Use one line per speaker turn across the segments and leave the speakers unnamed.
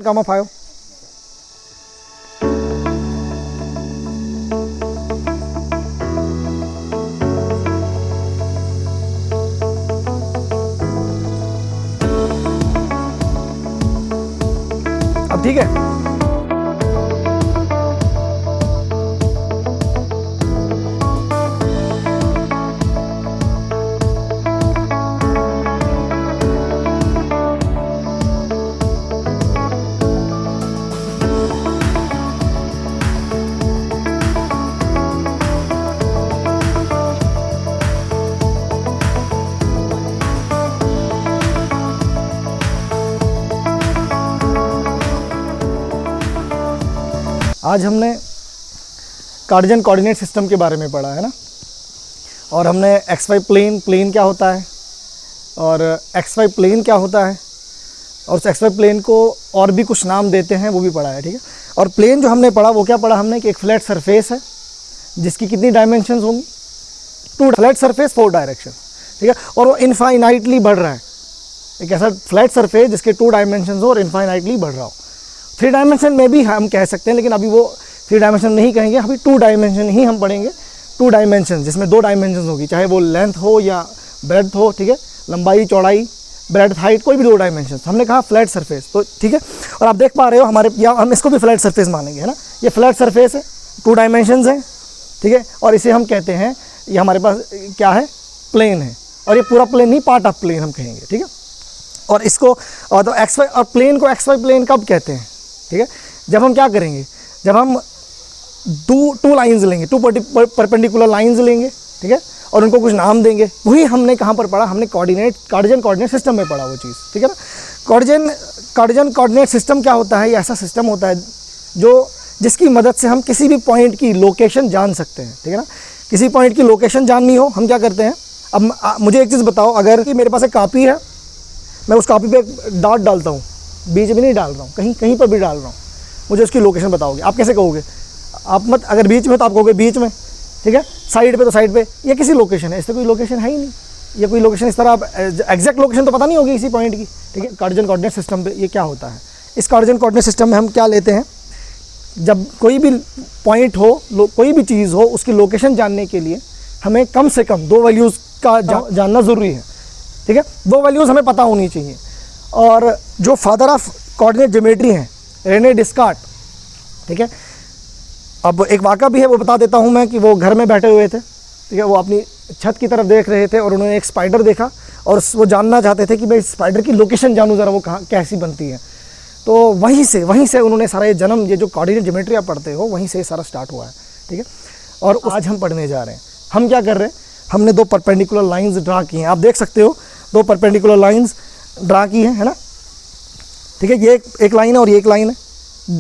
Gamma 5. अब ठीक है। आज हमने कार्टेशियन कोऑर्डिनेट सिस्टम के बारे में पढ़ा है ना, और हमने एक्स वाई प्लेन क्या होता है और एक्स वाई प्लेन क्या होता है, और उस एक्स वाई प्लेन को और भी कुछ नाम देते हैं वो भी पढ़ा है। ठीक है, और प्लेन जो हमने पढ़ा वो क्या पढ़ा हमने कि एक फ्लैट सरफेस है जिसकी कितनी डायमेंशंस होंगी, 2 फ्लैट सरफेस 4 डायरेक्शन। ठीक है, और वो इनफाइनाइटली बढ़ रहा है। एक ऐसा फ्लैट सरफेस जिसके 2 डायमेंशंस हो और इनफाइनाइटली बढ़ रहा हो। 3 डायमेंशन में भी हम कह सकते हैं, लेकिन अभी वो 3 डायमेंशन नहीं कहेंगे, अभी 2 डायमेंशन ही हम पढ़ेंगे। 2 डायमेंशन जिसमें 2 डायमेंशन होगी, चाहे वो लेंथ हो या ब्रेड्थ हो। ठीक है, लंबाई चौड़ाई ब्रेड्थ हाइट कोई भी 2 डायमेंशन। हमने कहा फ्लैट सरफेस, तो ठीक है। और आप देख पा रहे हो हमारे, या हम इसको भी फ्लैट सरफेस मानेंगे, है ना। ये फ्लैट सरफेस है, 2 डायमेंशन है। ठीक है, और इसे हम कहते हैं, ये हमारे पास क्या है, प्लेन है। और ये पूरा प्लेन नहीं, पार्ट ऑफ प्लेन हम कहेंगे। ठीक है, और इसको और तो एक्स वाई और प्लेन को एक्स वाई प्लेन कब कहते हैं। ठीक है, जब हम क्या करेंगे, जब हम 2 लाइंस लेंगे, 2 परपेंडिकुलर लाइंस लेंगे। ठीक है, और उनको कुछ नाम देंगे। वही हमने कहाँ पर पढ़ा, हमने कार्टेशियन कोऑर्डिनेट सिस्टम में पढ़ा वो चीज़। ठीक है ना। कार्टेशियन कोऑर्डिनेट सिस्टम क्या होता है, ये ऐसा सिस्टम होता है जिसकी मदद से हम किसी भी पॉइंट की लोकेशन जान सकते हैं। ठीक है ना, किसी पॉइंट की लोकेशन जाननी हो, हम क्या करते हैं। अब मुझे एक चीज़ बताओ, अगर कि मेरे पास एक कापी है, मैं उस कापी पे एक डॉट डालता हूँ, बीच में नहीं डाल रहा हूँ, कहीं पर भी डाल रहा हूँ, मुझे उसकी लोकेशन बताओगे, आप कैसे कहोगे। आप मत, अगर बीच में तो आप कहोगे बीच में। ठीक है, साइड पे तो साइड पे, ये किसी लोकेशन है, इससे कोई लोकेशन है ही नहीं। ये कोई लोकेशन इस तरह आप एग्जैक्ट लोकेशन तो पता नहीं होगी इसी पॉइंट की। ठीक है, कार्टेशियन कोऑर्डिनेट सिस्टम पे ये क्या होता है, इस कार्टेशियन कोऑर्डिनेट सिस्टम में हम क्या लेते हैं, जब कोई भी पॉइंट हो, कोई भी चीज़ हो, उसकी लोकेशन जानने के लिए हमें कम से कम 2 वैल्यूज़ का जानना ज़रूरी है। ठीक है, 2 वैल्यूज़ हमें पता होनी चाहिए। और जो फादर ऑफ कोऑर्डिनेट ज्योमेट्री हैं, रेने डिस्कार्ट। ठीक है, अब एक वाक़ा भी है, वो बता देता हूँ मैं, कि वो घर में बैठे हुए थे। ठीक है, वो अपनी छत की तरफ देख रहे थे और उन्होंने एक स्पाइडर देखा, और वो जानना चाहते थे कि मैं इस स्पाइडर की लोकेशन जानूँ ज़रा, वो कहाँ कैसी बनती है। तो वहीं से उन्होंने सारा ये जन्म, ये जो कोऑर्डिनेट ज्योमेट्री आप पढ़ते हो, वहीं से सारा स्टार्ट हुआ है। ठीक है, और आज हम पढ़ने जा रहे हैं, हम क्या कर रहे हैं, हमने 2 परपेंडिकुलर लाइन्स ड्रा की हैं। आप देख सकते हो 2 परपेंडिकुलर लाइन्स ड्रा की है ना। ठीक है, ये एक लाइन है और ये एक लाइन है।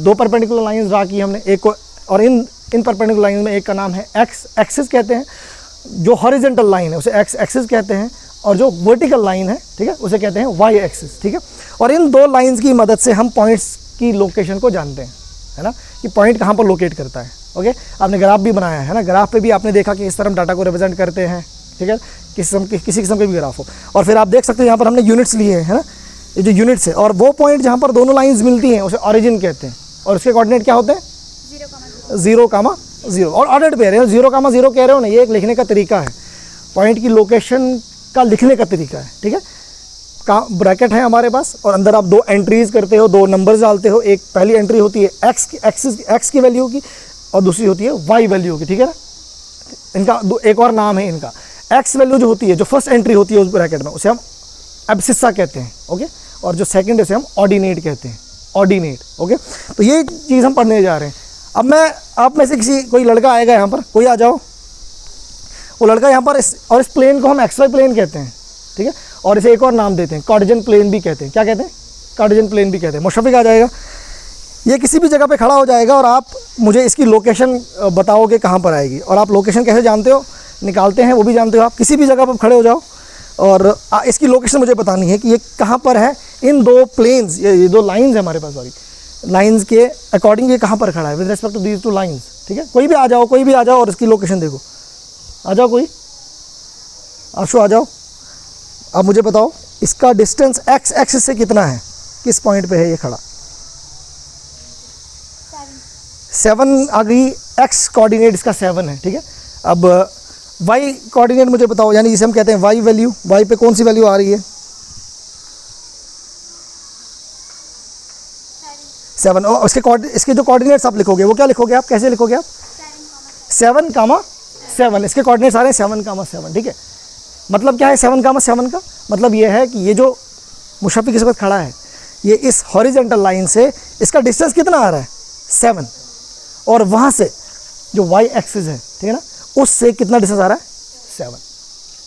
2 परपेंडिकुलर लाइन्स ड्रा की हमने, एक को, और इन परपेंडिकुलर लाइन में एक का नाम है एक्स एक्सिस कहते हैं, जो हॉरिजॉन्टल लाइन है उसे एक्स एक्सिस कहते हैं, और जो वर्टिकल लाइन है, ठीक है, उसे कहते हैं वाई एक्सिस। ठीक है, और इन 2 लाइन्स की मदद से हम पॉइंट्स की लोकेशन को जानते हैं, है ना, कि पॉइंट कहाँ पर लोकेट करता है। ओके, आपने ग्राफ भी बनाया है ना, ग्राफ पे भी आपने देखा कि इस तरह हम डाटा को रिप्रेजेंट करते हैं। ठीक है, किसी किस्म के भी ग्राफ हो, और फिर आप देख सकते हैं यहाँ पर हमने यूनिट्स लिए हैं, है ना, ये जो यूनिट्स है, और वो पॉइंट जहाँ पर दोनों लाइंस मिलती हैं उसे ऑरिजिन कहते हैं, और उसके कोऑर्डिनेट क्या होते हैं, 0,0। और ऑर्डर्ड पेयर है, 0,0 कह रहे हो ना, ये एक लिखने का तरीका है, पॉइंट की लोकेशन का लिखने का तरीका है। ठीक है, ब्रैकेट है हमारे पास, और अंदर आप 2 एंट्रीज करते हो, 2 नंबर्स डालते हो। एक पहली एंट्री होती है एक्स की वैल्यू की, और दूसरी होती है वाई वैल्यू की। ठीक है ना, इनका एक और नाम है इनका। एक्स वैल्यू जो होती है, जो फर्स्ट एंट्री होती है उस ब्रैकेट में, उसे हम एब्सिस्सा कहते हैं। ओके, और जो सेकंड है उसे हम ऑर्डिनेट कहते हैं, ऑर्डिनेट। ओके, तो ये चीज़ हम पढ़ने जा रहे हैं। अब आप में से कोई लड़का आएगा यहाँ पर, कोई आ जाओ, वो लड़का यहाँ पर और इस प्लेन को हम एक्स वाई प्लेन कहते हैं। ठीक है, और इसे एक और नाम देते हैं, कार्टेशियन प्लेन भी कहते हैं। क्या कहते हैं, कार्टेशियन प्लेन भी कहते हैं। मुशफ़िक आ जाएगा, ये किसी भी जगह पे खड़ा हो जाएगा, और आप मुझे इसकी लोकेशन बताओगे कहाँ पर आएगी। और आप लोकेशन कैसे जानते हो, निकालते हैं, वो भी जानते हो। आप किसी भी जगह पर खड़े हो जाओ और इसकी लोकेशन मुझे बतानी है कि ये कहाँ पर है, इन 2 प्लेन्स, ये 2 लाइन्स है हमारे पास, सॉरी, लाइन्स के अकॉर्डिंग ये कहाँ पर खड़ा है with respect to these 2 lines. ठीक है, कोई भी आ जाओ और इसकी लोकेशन देखो। आ जाओ, कोई आशु आ जाओ। अब मुझे बताओ इसका डिस्टेंस एक्स एक्सिस से कितना है, किस पॉइंट पे है ये खड़ा। 7 आ गई, एक्स कोऑर्डिनेट इसका 7 है, ठीक है। अब वाई कोऑर्डिनेट मुझे बताओ, यानी जिसे हम कहते हैं वाई वैल्यू, वाई पे कौन सी वैल्यू आ रही है? 7। और इसके जो कोऑर्डिनेट्स आप लिखोगे वो क्या लिखोगे आप, कैसे लिखोगे आप? 7,7। इसके कोऑर्डिनेट्स आ रहे हैं 7,7, ठीक है। मतलब क्या है 7,7 का? मतलब ये है कि ये जो मुशफ़िक़ इस वक्त खड़ा है, ये इस हॉरिजॉन्टल लाइन से इसका डिस्टेंस कितना आ रहा है? 7। और वहाँ से जो वाई एक्सिस है, ठीक है ना, उससे कितना डिस्टेंस आ रहा है? 7।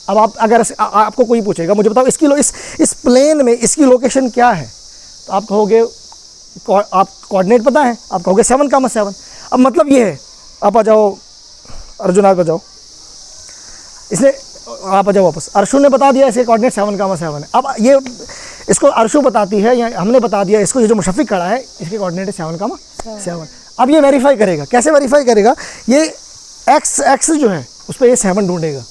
अब आप अगर आपको कोई पूछेगा मुझे बताओ इस प्लेन में इसकी लोकेशन क्या है, तो आप कहोगे, आप कोऑर्डिनेट पता है, आप कहोगे 7,7। अब मतलब ये है, आप आ जाओ अर्जुन, आप आ जाओ, इसने आप आ जाओ वापस। अर्शु ने बता दिया इसके कोऑर्डिनेट 7,7 है। अब ये इसको अर्शु बताती है या हमने बता दिया इसको, ये जो मुशफ़िक़ खड़ा है इसके कोऑर्डिनेट है 7,7। अब ये वेरीफाई करेगा, कैसे वेरीफाई करेगा? ये एक्स एक्सिस जो है उस पर ये 7 ढूंढेगा,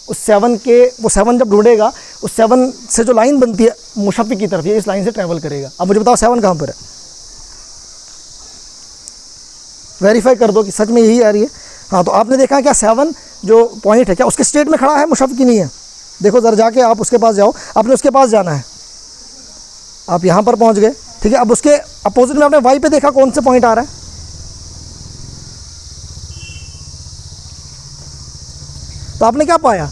उस 7 के वो 7 जब ढूंढेगा, उस 7 से जो लाइन बनती है मुशफ़िक़ की तरफ, ये इस लाइन से ट्रैवल करेगा। अब मुझे बताओ 7 कहाँ पर है? वेरीफाई कर दो कि सच में यही आ रही है। हाँ, तो आपने देखा क्या 7 जो पॉइंट है क्या उसके स्टेट में खड़ा है, मुशफ़िक़ की नहीं है? देखो ज़रा जाके आप उसके पास जाओ, आपने उसके पास जाना है, आप यहाँ पर पहुँच गए, ठीक है। अब उसके अपोजिट में आपने वाई पे देखा कौन से पॉइंट आ रहा है? तो आपने क्या पाया?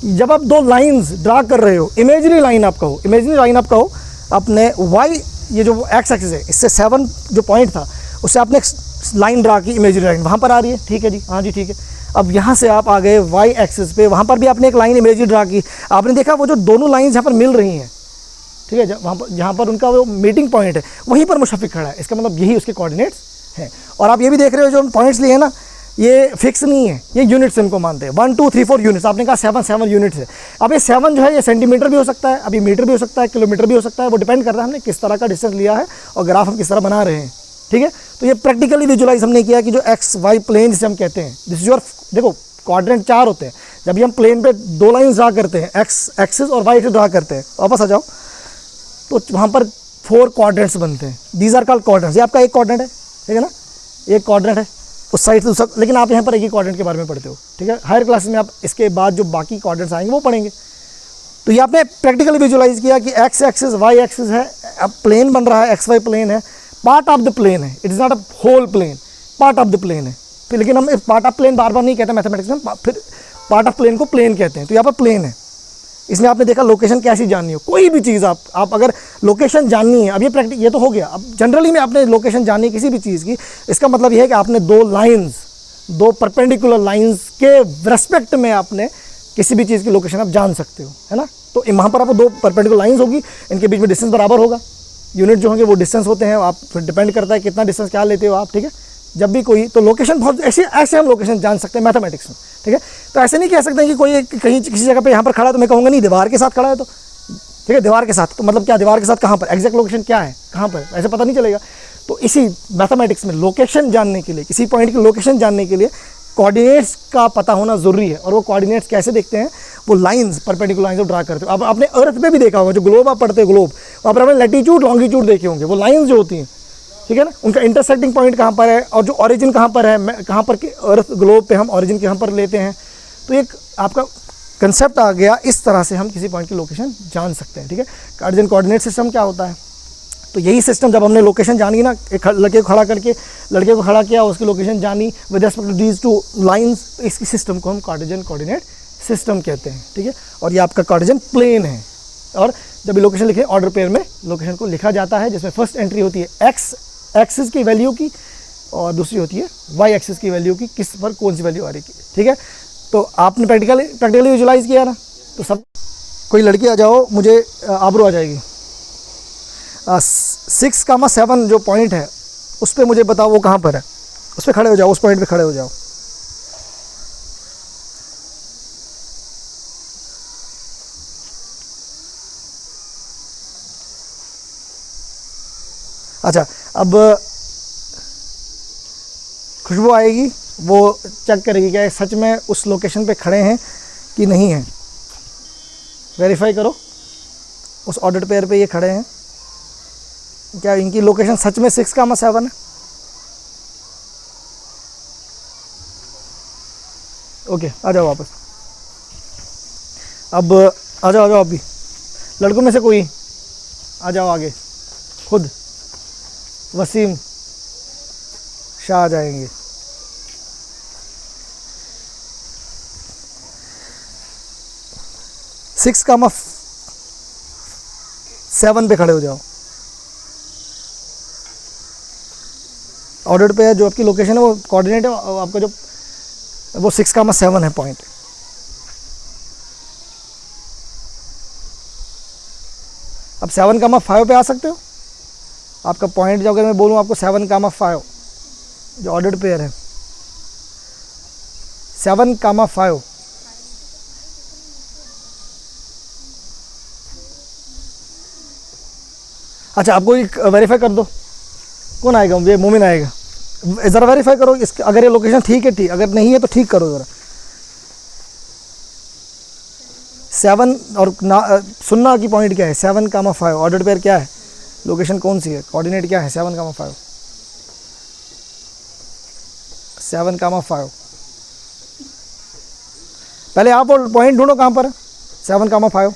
जब आप 2 लाइंस ड्रा कर रहे हो, इमेजिनरी लाइन आप कहो, आपने वाई ये जो एक्स एक्सिस है इससे 7 जो पॉइंट था उससे आपने लाइन ड्रा की, इमेजिनरी लाइन वहाँ पर आ रही है, ठीक है जी, हाँ जी ठीक है। अब यहाँ से आप आ गए वाई एक्सिस पे, वहाँ पर भी आपने एक लाइन इमेजिनरी ड्रा की, आपने देखा वो जो दोनों लाइंस यहाँ पर मिल रही हैं, ठीक है, जहाँ पर उनका वो मीटिंग पॉइंट है वहीं पर मुशफ़िक़ खड़ा है, इसका मतलब यही उसके कोऑर्डिनेट्स हैं। और आप ये भी देख रहे हो जो पॉइंट्स लिए हैं ना, ये फिक्स नहीं है, ये यूनिट्स इनको मानते हैं, 1 2 3 4 यूनिट्स। आपने कहा 7 यूनिट्स है। अब ये 7 जो है ये सेंटीमीटर भी हो सकता है, अभी मीटर भी हो सकता है, किलोमीटर भी हो सकता है, वो डिपेंड करता है हमने किस तरह का डिस्टेंस लिया है और ग्राफ हम किस तरह बना रहे हैं, ठीक है। तो ये प्रैक्टिकली विजुलाइज हमने किया कि जो एक्स वाई प्लेन जिसे हम कहते हैं, दिस इज योर, देखो क्वाड्रेंट 4 होते हैं, जब भी हम प्लेन पे 2 लाइन ड्रा करते हैं, एक्स एक्सिस और वाई एक्सिस ड्रा करते हैं, वापस आ जाओ, तो वहाँ पर 4 क्वाड्रेंट्स बनते हैं, दीज आर कॉल्ड क्वाड्रेंट्स। ये आपका एक क्वाड्रेंट है, ठीक है ना, एक क्वाड्रेंट है उस साइड से दूसरा, लेकिन आप यहाँ पर एक ही क्वाड्रेंट के बारे में पढ़ते हो, ठीक है। हायर क्लास में आप इसके बाद जो बाकी क्वाड्रेंट्स आएंगे वो पढ़ेंगे। तो ये आपने प्रैक्टिकली विजुलाइज किया कि एक्स एक्सिस वाई एक्सिस है, अब प्लेन बन रहा है, एक्स वाई प्लेन है, पार्ट ऑफ द प्लेन है, it is not a whole plane, part of the plane है। फिर लेकिन हम पार्ट ऑफ प्लेन बार बार नहीं कहते मैथमेटिक्स में, फिर पार्ट ऑफ प्लेन को प्लेन कहते हैं। तो यहाँ पर प्लेन है, इसमें आपने देखा लोकेशन कैसी जाननी हो, कोई भी चीज़ आप अगर लोकेशन जाननी है, अब ये तो हो गया। अब जनरली में आपने लोकेशन जाननी है किसी भी चीज़ की, इसका मतलब ये है कि आपने 2 परपेंडिकुलर लाइंस के रेस्पेक्ट में आपने किसी भी चीज़ की लोकेशन आप जान सकते हो, है ना। तो वहाँ पर आपको 2 परपेंडिकुलर लाइंस होगी, इनके बीच में डिस्टेंस बराबर होगा, यूनिट जो होंगे वो डिस्टेंस होते हैं, आप फिर डिपेंड करता है कितना डिस्टेंस क्या लेते हो आप, ठीक है। जब भी कोई तो लोकेशन बहुत ऐसे हम लोकेशन जान सकते हैं मैथमेटिक्स में, ठीक है। तो ऐसे नहीं कह सकते कि कोई कहीं किसी जगह पे यहाँ पर खड़ा है तो मैं कहूँगा नहीं दीवार के साथ खड़ा है, तो ठीक है दीवार के साथ, तो मतलब क्या दीवार के साथ कहाँ पर, एग्जैक्ट लोकेशन क्या है, कहाँ पर, ऐसे पता नहीं चलेगा। तो इसी मैथमेटिक्स में लोकेशन जानने के लिए, किसी पॉइंट की लोकेशन जानने के लिए कोऑर्डिनेट्स का पता होना ज़रूरी है। और वो कोऑर्डिनेट्स कैसे देखते हैं, वो लाइंस, परपेंडिकुलर लाइंस ड्रा करते हो। अब आपने अर्थ पे भी देखा होगा, जो ग्लोब आप पढ़ते हो ग्लोब, वहाँ पर आपने लैटीट्यूड लॉन्गिट्यूड देखे होंगे, वो लाइंस जो होती हैं, ठीक है ना, उनका इंटरसेक्टिंग पॉइंट कहाँ पर है और जो ओरिजिन कहाँ पर है, कहाँ पर अर्थ ग्लोब पे हम ओरिजिन कहाँ पर लेते हैं। तो एक आपका कंसेप्ट आ गया, इस तरह से हम किसी पॉइंट की लोकेशन जान सकते हैं, ठीक है। कार्टेशियन कोऑर्डिनेट सिस्टम क्या होता है, तो यही सिस्टम जब हमने लोकेशन जानी ना, एक लड़के को खड़ा किया, उसकी लोकेशन जानी with respect to these 2 lines, तो इसकी सिस्टम को हम कार्टेशियन कोऑर्डिनेट सिस्टम कहते हैं, ठीक है। और ये आपका कार्टेशियन प्लेन है। और जब ये लोकेशन लिखे ऑर्डर पेयर में लोकेशन को लिखा जाता है, जिसमें फर्स्ट एंट्री होती है एक्स एक्सिस की वैल्यू की और दूसरी होती है वाई एक्सिस की वैल्यू की, किस पर कौन सी वैल्यू आ रही है, ठीक है। तो आपने प्रैक्टिकली विजुलाइज किया ना, तो सब कोई लड़की आ जाओ, मुझे आबरू आ जाएगी, 6,7 जो पॉइंट है उस पर मुझे बताओ वो कहाँ पर है, उस पर खड़े हो जाओ, उस पॉइंट पे खड़े हो जाओ। अच्छा, अब खुशबू आएगी, वो चेक करेगी क्या सच में उस लोकेशन पे खड़े हैं कि नहीं हैं, वेरीफाई करो उस ऑर्डर पेयर पे ये खड़े हैं क्या, इनकी लोकेशन सच में 6,7 है। ओके, आ जाओ वापस। अब आ जाओ अभी, लड़कों में से कोई आ जाओ आगे, खुद वसीम शाह आ जाएंगे। सिक्स कामा 7 पे खड़े हो जाओ। ऑर्डर पे जो आपकी लोकेशन है वो कोऑर्डिनेट है आपका, जो वो 6,7 है पॉइंट। अब 7,5 पे आ सकते हो। आपका पॉइंट जो अगर मैं बोलूँ आपको 7,5 जो ऑर्डर पेयर है, 7,5। अच्छा, आपको एक वेरीफाई कर दो, कौन आएगा? ये मोमिन आएगा, ज़रा वेरीफाई करो इसके, अगर ये लोकेशन ठीक है ठीक, अगर नहीं है तो ठीक करो ज़रा। 7 और सुनना की पॉइंट क्या है? 7,5 ऑर्डर पेयर क्या है, लोकेशन कौन सी है, कोऑर्डिनेट क्या है? 7,5 7,5। पहले आप और पॉइंट ढूंढो कहाँ पर है 7,5।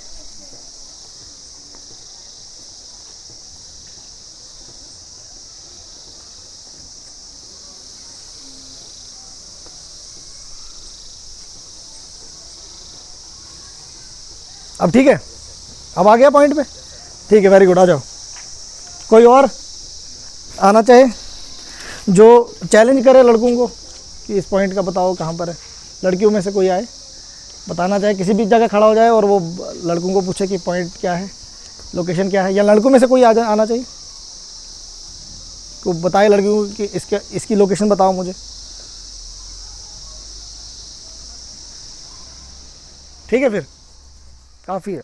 अब ठीक है, अब आ गया पॉइंट पे, ठीक है, वेरी गुड। आ जाओ, कोई और आना चाहे जो चैलेंज करे लड़कों को कि इस पॉइंट का बताओ कहाँ पर है। लड़कियों में से कोई आए बताना चाहे, किसी भी जगह खड़ा हो जाए और वो लड़कों को पूछे कि पॉइंट क्या है, लोकेशन क्या है, या लड़कों में से कोई आना चाहिए तो बताए लड़कियों को कि इसकी लोकेशन बताओ मुझे। ठीक है, फिर काफ़ी है।